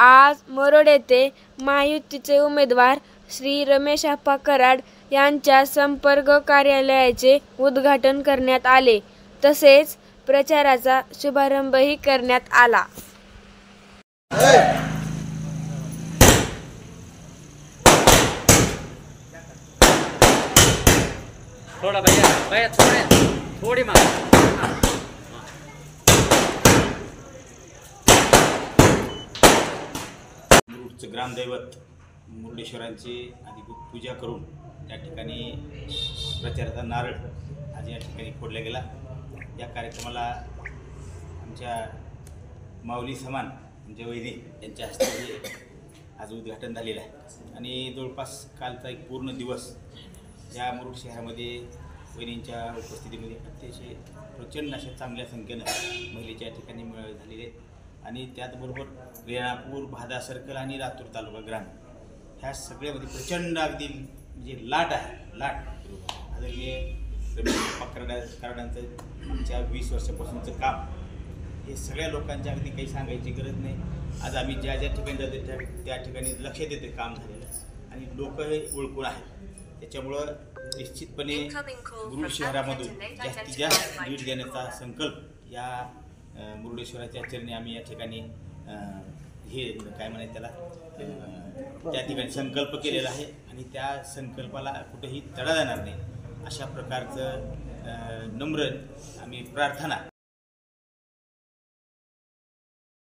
आज मुरुड येथे महायुतीचे उमेदवार श्री रमेश आप्पा कराड यांच्या संपर्क कार्यालयाचे उद्घाटन करण्यात आले। तसेच प्रचाराचा शुभारंभही करण्यात आला। थोड़ा भैया थोड़ी मार मुरुडचं ग्रामदैवत मुरुडेश्वरांची अधिकृत पूजा करून त्या ठिकाणी प्रचाराचा नारळ आज या ठिकाणी फोडला गेला। या कार्यक्रमाला आमच्या माऊली समान म्हणजे वैदी यांच्या हस्ते आज उद्घाटन झालेलं आहे आणि जवळपास कालचा एक पूर्ण दिवस या मुरुड शहरामध्ये वहिनींच्या उपस्थितीमध्ये अतिशय प्रचंड अशा चांगल्या संख्येनं महिलेच्या ठिकाणी झालेले आहेत आणि त्याचबरोबर रेणापूर, भादा सर्कल आणि लातूर तालुका ग्रामीण ह्या सगळ्यामध्ये प्रचंड अगदी म्हणजे लाट आहे। लाट आदरणीय रमेश आप्पा कराडांचं आमच्या 20 वर्षापासूनचं काम हे सगळ्या लोकांच्या अगदी काही सांगायची गरज नाही। आज आम्ही ज्या ज्या ठिकाणी जातो त्या ठिकाणी लक्ष देते काम झालेलं आणि लोक हे ओळखून आहेत। त्याच्यामुळं निश्चितपणे मुरुड शहरामधून जास्तीत जास्त लीड देण्याचा संकल्प या मुरुडेश्वराच्या चरणी आम्ही या ठिकाणी हे काय म्हणायचं त्याला त्या ठिकाणी संकल्प केलेला आहे आणि त्या संकल्पाला कुठेही तडा जाणार नाही अशा प्रकारचं नम्र आम्ही प्रार्थना